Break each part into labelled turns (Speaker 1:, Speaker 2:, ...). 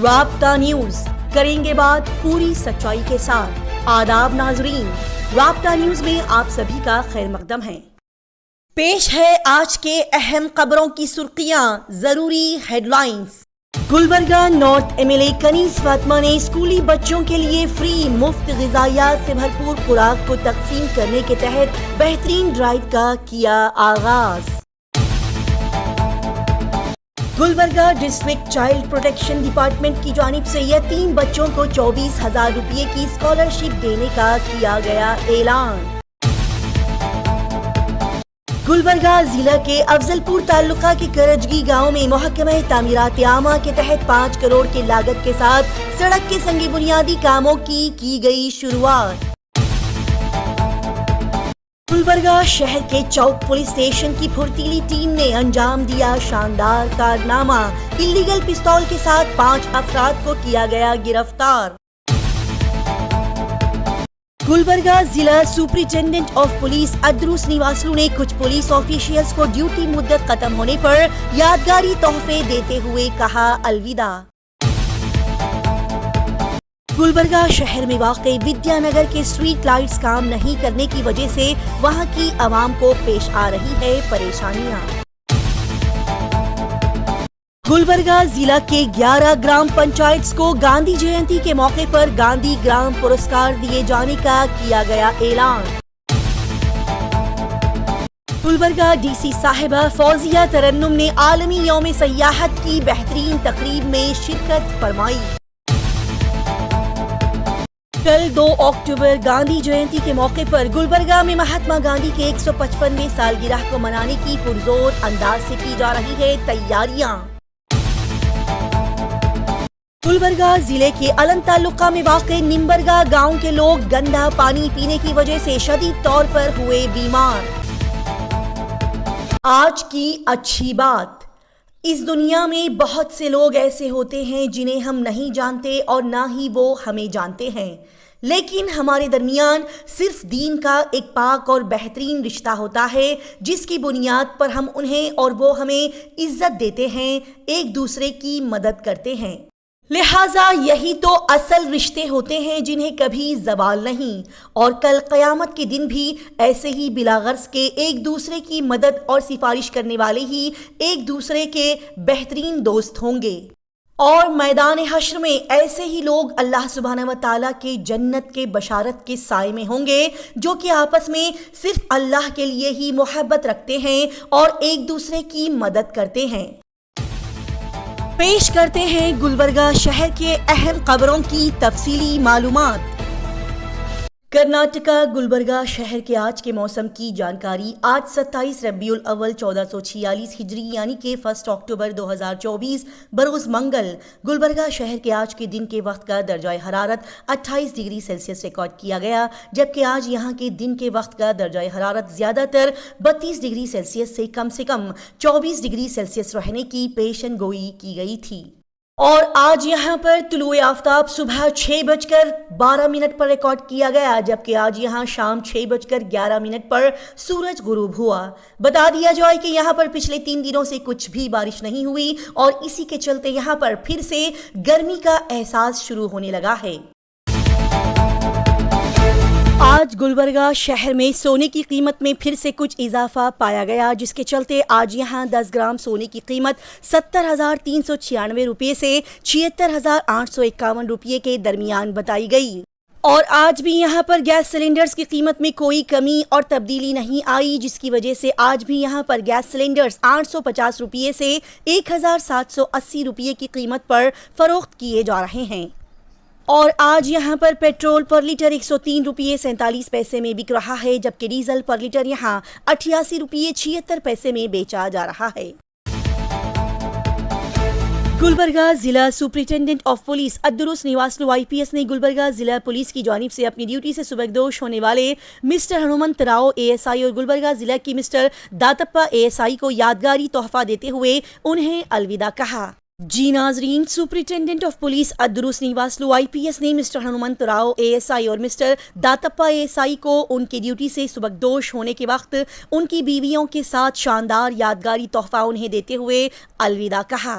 Speaker 1: رابطہ نیوز کریں گے بات پوری سچائی کے ساتھ۔ آداب ناظرین، رابطہ نیوز میں آپ سبھی کا خیر مقدم ہے۔ پیش ہے آج کے اہم خبروں کی سرخیاں، ضروری headlines. Gulbarga north M L A Kaneez Fatima نے اسکولی بچوں کے لیے فری مفت غذائیات سے بھرپور خوراک کو تقسیم کرنے کے تحت بہترین ڈرائیو کا کیا آغاز۔ Gulbarga district child protection department کی جانب سے یتیم بچوں کو 24,000 روپے کی اسکالرشپ دینے کا کیا گیا اعلان۔ گلبرگہ ضلع کے افضل پور تعلقہ کے کرجگی گاؤں میں محکمہ تعمیرات عامہ کے تحت 5 کروڑ کی لاگت کے ساتھ سڑک کے سنگ بنیادی کاموں کی گئی شروعات۔ گلبرگہ شہر کے چوک پولیس اسٹیشن کی پھرتیلی ٹیم نے انجام دیا شاندار کارنامہ، اللیگل پستول کے ساتھ 5 افراد کو کیا گیا گرفتار۔ گلبرگہ ضلع سپرنٹینڈنٹ آف پولیس ادروس نیواسلو نے کچھ پولیس آفیشیلز کو ڈیوٹی مدت ختم ہونے پر یادگاری تحفے دیتے ہوئے کہا الوداع۔ گلبرگہ شہر میں واقع ودیا نگر کے اسٹریٹ لائٹس کام نہیں کرنے کی وجہ سے وہاں کی عوام کو پیش آ رہی ہے پریشانیاں۔ گلبرگہ ضلع کے 11 گرام پنچایتس کو گاندھی جینتی کے موقع پر گاندھی گرام پرسکار دیے جانے کا کیا گیا اعلان۔ گلبرگہ ڈی سی صاحبہ فوزیہ ترنم نے عالمی یوم سیاحت کی بہترین تقریب میں شرکت فرمائی۔ کل 2 اکتوبر گاندھی جینتی کے موقع پر گلبرگہ میں مہاتما گاندھی کے 155ویں سالگرہ کو منانے کی پرزور انداز سے کی جا رہی ہے تیاریاں۔ گلبرگہ ضلع کے الن تعلقہ میں واقع نمبرگہ گاؤں کے لوگ گندا پانی پینے کی وجہ سے شدید طور پر ہوئے بیمار۔ آج کی اچھی بات، اس دنیا میں بہت سے لوگ ایسے ہوتے ہیں جنہیں ہم نہیں جانتے اور نہ ہی وہ ہمیں جانتے ہیں، لیکن ہمارے درمیان صرف دین کا ایک پاک اور بہترین رشتہ ہوتا ہے جس کی بنیاد پر ہم انہیں اور وہ ہمیں عزت دیتے ہیں، ایک دوسرے کی مدد کرتے ہیں۔ لہٰذا یہی تو اصل رشتے ہوتے ہیں جنہیں کبھی زوال نہیں، اور کل قیامت کے دن بھی ایسے ہی بلا غرض کے ایک دوسرے کی مدد اور سفارش کرنے والے ہی ایک دوسرے کے بہترین دوست ہوں گے، اور میدان حشر میں ایسے ہی لوگ اللہ سبحانہ و تعالیٰ کے جنت کے بشارت کے سائے میں ہوں گے جو کہ آپس میں صرف اللہ کے لیے ہی محبت رکھتے ہیں اور ایک دوسرے کی مدد کرتے ہیں۔ پیش کرتے ہیں گلبرگہ شہر کے اہم خبروں کی تفصیلی معلومات۔ کرناٹکا گلبرگہ شہر کے آج کے موسم کی جانکاری۔ آج 27 ربیع الاول 1446 ہجری یعنی کہ 1 اکتوبر 2024 بروز منگل گلبرگہ شہر کے آج کے دن کے وقت کا درجہ حرارت 28 ڈگری سیلسیس ریکارڈ کیا گیا، جبکہ آج یہاں کے دن کے وقت کا درجہ حرارت زیادہ تر 32 ڈگری سیلسیس سے کم 24 ڈگری سیلسیس رہنے کی پیشن گوئی کی گئی تھی۔ اور آج یہاں پر طلوع آفتاب صبح 6:12 پر ریکارڈ کیا گیا، جبکہ آج یہاں شام 6:11 پر سورج غروب ہوا۔ بتا دیا جائے کہ یہاں پر پچھلے 3 دنوں سے کچھ بھی بارش نہیں ہوئی اور اسی کے چلتے یہاں پر پھر سے گرمی کا احساس شروع ہونے لگا ہے۔ آج گلبرگہ شہر میں سونے کی قیمت میں پھر سے کچھ اضافہ پایا گیا، جس کے چلتے آج یہاں 10 گرام سونے کی قیمت 70,396 روپے سے 76,851 روپے کے درمیان بتائی گئی۔ اور آج بھی یہاں پر گیس سلنڈرز کی قیمت میں کوئی کمی اور تبدیلی نہیں آئی، جس کی وجہ سے آج بھی یہاں پر گیس سلنڈرز 850 روپے سے 1,780 روپے کی قیمت پر فروخت کیے جا رہے ہیں۔ اور آج یہاں پر پیٹرول پر لیٹر 103 روپے 47 پیسے میں بک رہا ہے، جبکہ ڈیزل پر لیٹر یہاں 88 روپے 76 پیسے میں بیچا جا رہا ہے۔ گلبرگہ ضلع سپرنٹینڈنٹ آف پولیس ادروس نیواسلو IPS نے گلبرگہ ضلع پولیس کی جانب سے اپنی ڈیوٹی سے سبکدوش ہونے والے مسٹر ہنومنت راؤ ASI اور گلبرگہ ضلع کی مسٹر داتپا ASI کو یادگاری تحفہ دیتے ہوئے انہیں الوداع کہا۔ جی ناظرین، سپرنٹینڈنٹ آف پولیس ادروس نیواسلو IPS نے مسٹر ہنومنت راؤ ASI اور مسٹر داتپا ASI کو ان کی ڈیوٹی سے سبکدوش ہونے کے وقت ان کی بیویوں کے ساتھ شاندار یادگاری تحفہ انہیں دیتے ہوئے الوداع کہا۔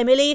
Speaker 1: MLA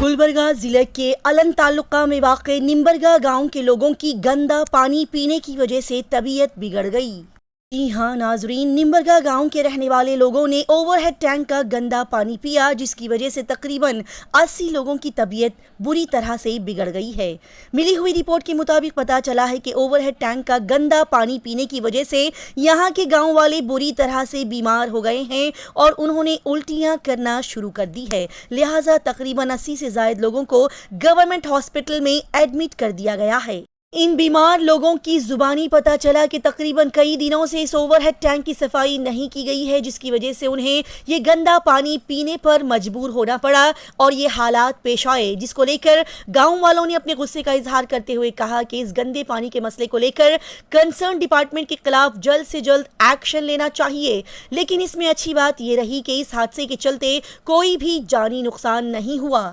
Speaker 1: گلبرگہ ضلع کے الن تعلقہ میں واقع نمبرگہ گاؤں کے لوگوں کی گندا پانی پینے کی وجہ سے طبیعت بگڑ گئی۔ جی ہاں ناظرین، نمبرگہ گاؤں کے رہنے والے لوگوں نے اوور ہیڈ ٹینک کا گندا پانی پیا، جس کی وجہ سے تقریباً 80 لوگوں کی طبیعت بری طرح سے بگڑ گئی ہے۔ ملی ہوئی رپورٹ کے مطابق پتہ چلا ہے کہ اوور ہیڈ ٹینک کا گندا پانی پینے کی وجہ سے یہاں کے گاؤں والے بری طرح سے بیمار ہو گئے ہیں اور انہوں نے الٹیاں کرنا شروع کر دی ہے، لہٰذا تقریباً 80 سے زائد لوگوں کو گورنمنٹ ہاسپٹل میں ایڈمٹ کر دیا گیا ہے۔ ان بیمار لوگوں کی زبانی پتہ چلا کہ تقریباً کئی دنوں سے اس اوور ہیڈ ٹینک کی صفائی نہیں کی گئی ہے، جس کی وجہ سے انہیں یہ گندا پانی پینے پر مجبور ہونا پڑا اور یہ حالات پیش آئے، جس کو لے کر گاؤں والوں نے اپنے غصے کا اظہار کرتے ہوئے کہا کہ اس گندے پانی کے مسئلے کو لے کر کنسرن ڈپارٹمنٹ کے خلاف جلد سے جلد ایکشن لینا چاہیے۔ لیکن اس میں اچھی بات یہ رہی کہ اس حادثے کے چلتے کوئی بھی جانی نقصان نہیں ہوا۔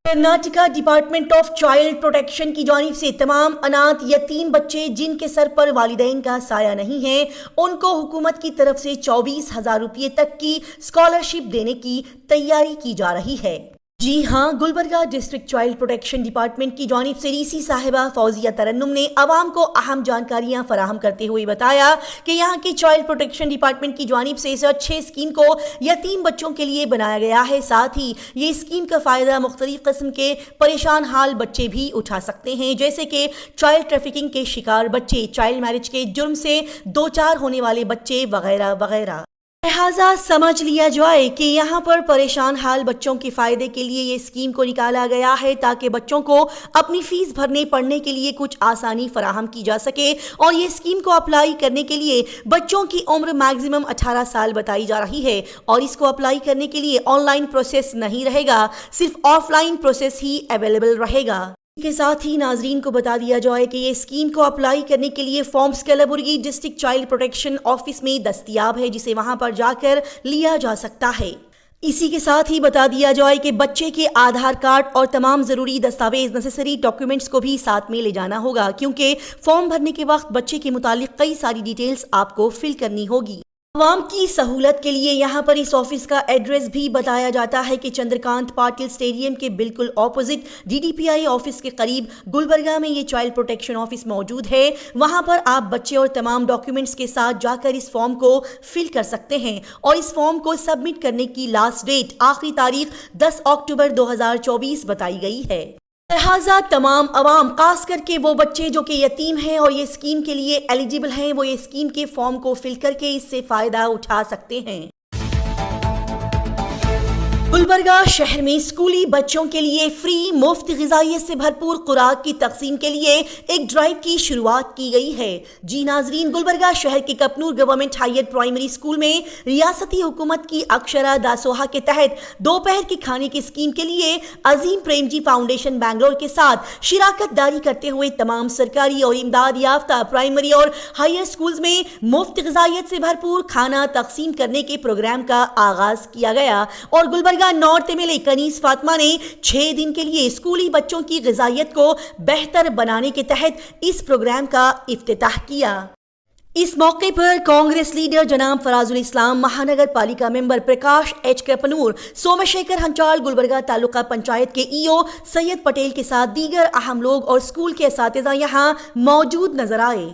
Speaker 1: Karnataka department of child protection کی جانب سے تمام اناتھ یتیم بچے جن کے سر پر والدین کا سایہ نہیں ہے، ان کو حکومت کی طرف سے 24,000 روپے تک کی اسکالرشپ دینے کی تیاری کی جا رہی ہے۔ جی ہاں، Gulbarga district child protection department کی جانب سے ڈی سی صاحبہ فوزیہ ترنم نے عوام کو اہم جانکاریاں فراہم کرتے ہوئے بتایا کہ یہاں کی چائلڈ پروٹیکشن ڈپارٹمنٹ کی جانب سے اس اچھے اسکیم کو یتیم بچوں کے لیے بنایا گیا ہے۔ ساتھ ہی یہ اسکیم کا فائدہ مختلف قسم کے پریشان حال بچے بھی اٹھا سکتے ہیں، جیسے کہ چائلڈ ٹریفکنگ کے شکار بچے، چائلڈ میرج کے جرم سے دوچار ہونے والے بچے وغیرہ وغیرہ۔ لہٰذا سمجھ لیا جائے کہ یہاں پر پریشان حال بچوں کے فائدے کے لیے یہ اسکیم کو نکالا گیا ہے تاکہ بچوں کو اپنی فیس بھرنے پڑھنے کے لیے کچھ آسانی فراہم کی جا سکے، اور یہ اسکیم کو اپلائی کرنے کے لیے بچوں کی عمر میکسیمم 18 سال بتائی جا رہی ہے، اور اس کو اپلائی کرنے کے لیے آن لائن پروسیس نہیں رہے گا، صرف of line process he available رہے گا۔ کے ساتھ ہی ناظرین کو بتا دیا جائے کہ یہ اسکیم کو اپلائی کرنے کے لیے forms Kalaburagi district child protection office میں دستیاب ہے، جسے وہاں پر جا کر لیا جا سکتا ہے۔ اسی کے ساتھ ہی بتا دیا جائے کہ بچے کے آدھار کارڈ اور تمام ضروری دستاویز نیسیسری ڈاکیومنٹس کو بھی ساتھ میں لے جانا ہوگا، کیونکہ فارم بھرنے کے وقت بچے کے متعلق کئی ساری ڈیٹیلز آپ کو فل کرنی ہوگی۔ عوام کی سہولت کے لیے یہاں پر اس آفس کا ایڈریس بھی بتایا جاتا ہے کہ چندرکانت پاٹل اسٹیڈیم کے بالکل اپوزٹ ڈی ڈی پی آئی آفس کے قریب گلبرگہ میں یہ چائلڈ پروٹیکشن آفس موجود ہے۔ وہاں پر آپ بچے اور تمام ڈاکیومنٹس کے ساتھ جا کر اس فارم کو فل کر سکتے ہیں، اور اس فارم کو سبمٹ کرنے کی لاسٹ ڈیٹ آخری تاریخ 10 اکتوبر 2024 بتائی گئی ہے۔ لہٰذا تمام عوام، خاص کر کے وہ بچے جو کہ یتیم ہیں اور یہ اسکیم کے لیے ایلیجیبل ہیں، وہ یہ اسکیم کے فارم کو فل کر کے اس سے فائدہ اٹھا سکتے ہیں۔ گلبرگہ شہر میں اسکولی بچوں کے لیے فری مفت غذائیت سے بھرپور خوراک کی تقسیم کے لیے ایک ڈرائیو کی شروعات کی گئی ہے۔ جی ناظرین، گلبرگہ شہر کے کپنور گورنمنٹ ہائر پرائمری اسکول میں ریاستی حکومت کی اکشرا داسوہا کے تحت دوپہر کے کھانے کی اسکیم کے لیے عظیم پریم جی فاؤنڈیشن بنگلور کے ساتھ شراکت داری کرتے ہوئے تمام سرکاری اور امداد یافتہ پرائمری اور ہائر اسکولز میں مفت غذائیت سے بھرپور کھانا تقسیم کرنے کے پروگرام کا آغاز کیا گیا، اور Gulbarga north M L A Kaneez Fatima نے 6 دن کے لیے اسکولی بچوں کی غذائیت کو بہتر بنانے کے تحت اس پروگرام کا افتتاح کیا۔ اس موقع پر کانگریس لیڈر جناب فراز الاسلام، مہانگر پالیکا ممبر پرکاش ایچ کپنور، سوم شیکھر ہنچال، گلبرگہ تعلقہ پنچایت کے ای او سید پٹیل کے ساتھ دیگر اہم لوگ اور اسکول کے اساتذہ یہاں موجود نظر آئے۔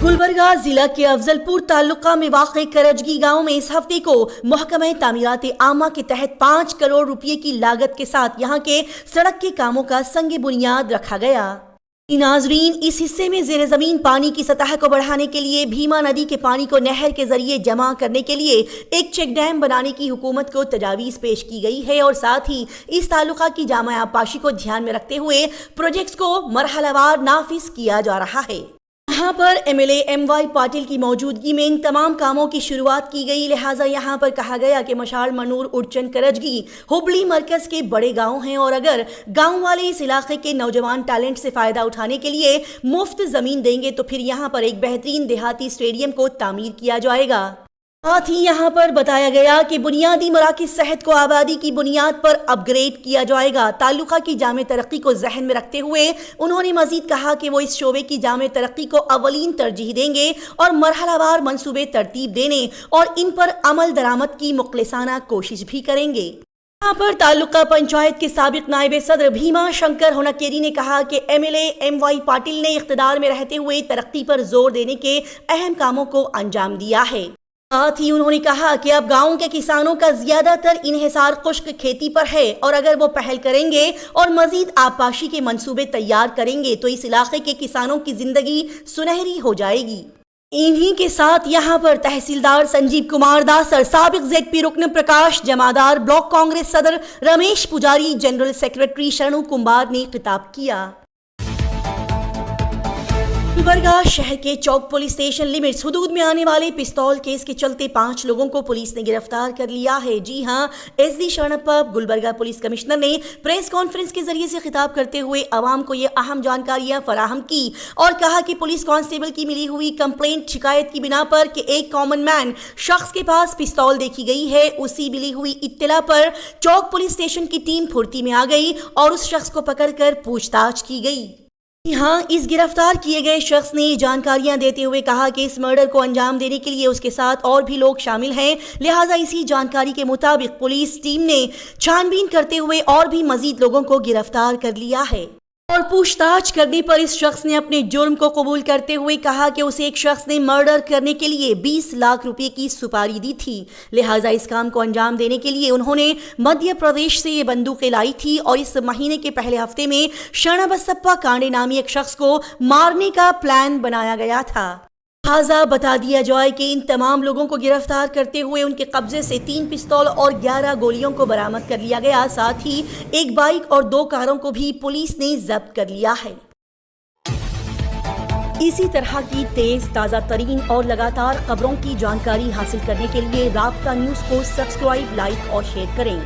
Speaker 1: گلبرگہ ضلع کے افضل پور تعلقہ میں واقع کرجگی گاؤں میں اس ہفتے کو محکمہ تعمیرات عامہ کے تحت 5 کروڑ روپے کی لاگت کے ساتھ یہاں کے سڑک کے کاموں کا سنگ بنیاد رکھا گیا۔ ناظرین، اس حصے میں زیر زمین پانی کی سطح کو بڑھانے کے لیے بھیما ندی کے پانی کو نہر کے ذریعے جمع کرنے کے لیے ایک چیک ڈیم بنانے کی حکومت کو تجاویز پیش کی گئی ہے، اور ساتھ ہی اس تعلقہ کی جامع آبپاشی کو دھیان میں رکھتے ہوئے پروجیکٹس کو مرحلہ وار نافذ کیا جا رہا ہے۔ یہاں پر M L A M Y Patil کی موجودگی میں ان تمام کاموں کی شروعات کی گئی، لہٰذا یہاں پر کہا گیا کہ مشال منور اڑچن کرجگی ہبلی مرکز کے بڑے گاؤں ہیں، اور اگر گاؤں والے اس علاقے کے نوجوان ٹیلنٹ سے فائدہ اٹھانے کے لیے مفت زمین دیں گے تو پھر یہاں پر ایک بہترین دیہاتی اسٹیڈیم کو تعمیر کیا جائے گا۔ ساتھ ہی یہاں پر بتایا گیا کہ بنیادی مراکز صحت کو آبادی کی بنیاد پر اپ گریڈ کیا جائے گا۔ تعلقہ کی جامع ترقی کو ذہن میں رکھتے ہوئے انہوں نے مزید کہا کہ وہ اس شعبے کی جامع ترقی کو اولین ترجیح دیں گے اور مرحلہ وار منصوبے ترتیب دینے اور ان پر عمل درآمد کی مخلصانہ کوشش بھی کریں گے۔ یہاں پر تعلقہ پنچایت کے سابق نائب صدر بھیما شنکر ہونکیری نے کہا کہ M L A M Y Patil نے اقتدار میں رہتے ہوئے ترقی پر زور دینے کے اہم کاموں کو انجام دیا ہے۔ ساتھ ہی انہوں نے کہا کہ اب گاؤں کے کسانوں کا زیادہ تر انحصار خشک کھیتی پر ہے اور اگر وہ پہل کریں گے اور مزید آبپاشی کے منصوبے تیار کریں گے تو اس علاقے کے کسانوں کی زندگی سنہری ہو جائے گی۔ انہی کے ساتھ یہاں پر تحصیلدار سنجیو کمار داسر، سابق زیڈ پی رکن پرکاش جمادار، بلاک کانگریس صدر رمیش پجاری، جنرل سیکرٹری شرنو کمبار نے خطاب کیا۔ گلبرگہ شہر کے چوک پولیس اسٹیشن لمٹس حدود میں آنے والے پستول کیس کے چلتے 5 لوگوں کو پولیس نے گرفتار کر لیا ہے۔ جی ہاں، S D Sharanappa Gulbarga police commissioner نے پریس کانفرنس کے ذریعے سے خطاب کرتے ہوئے عوام کو یہ اہم جانکاریاں فراہم کی اور کہا کہ پولیس کانسٹیبل کی ملی ہوئی کمپلینٹ شکایت کی بنا پر کہ ایک کامن مین شخص کے پاس پستول دیکھی گئی ہے، اسی ملی ہوئی اطلاع پر چوک پولیس اسٹیشن کی ٹیم پھرتی میں آ گئی اور اس شخص کو پکڑ کر پوچھ تاچھ کی گئی۔ ہاں، اس گرفتار کیے گئے شخص نے جانکاریاں دیتے ہوئے کہا کہ اس مرڈر کو انجام دینے کے لیے اس کے ساتھ اور بھی لوگ شامل ہیں، لہٰذا اسی جانکاری کے مطابق پولیس ٹیم نے چھان بین کرتے ہوئے اور بھی مزید لوگوں کو گرفتار کر لیا ہے اور پوچھ تاچھ کرنے پر اس شخص نے اپنے جرم کو قبول کرتے ہوئے کہا کہ اسے ایک شخص نے مرڈر کرنے کے لیے 20 لاکھ روپے کی سپاری دی تھی، لہٰذا اس کام کو انجام دینے کے لیے انہوں نے مدھیہ پردیش سے یہ بندوقیں لائی تھی اور اس مہینے کے پہلے ہفتے میں شرنبسپا کانڈے نامی ایک شخص کو مارنے کا پلان بنایا گیا تھا۔ لہٰذا بتا دیا جائے کہ ان تمام لوگوں کو گرفتار کرتے ہوئے ان کے قبضے سے 3 پستول اور 11 گولیوں کو برآمد کر لیا گیا، ساتھ ہی ایک بائک اور 2 کاروں کو بھی پولیس نے ضبط کر لیا ہے۔ اسی طرح کی تیز تازہ ترین اور لگاتار خبروں کی جانکاری حاصل کرنے کے لیے رابطہ نیوز کو سبسکرائب، لائک اور شیئر کریں۔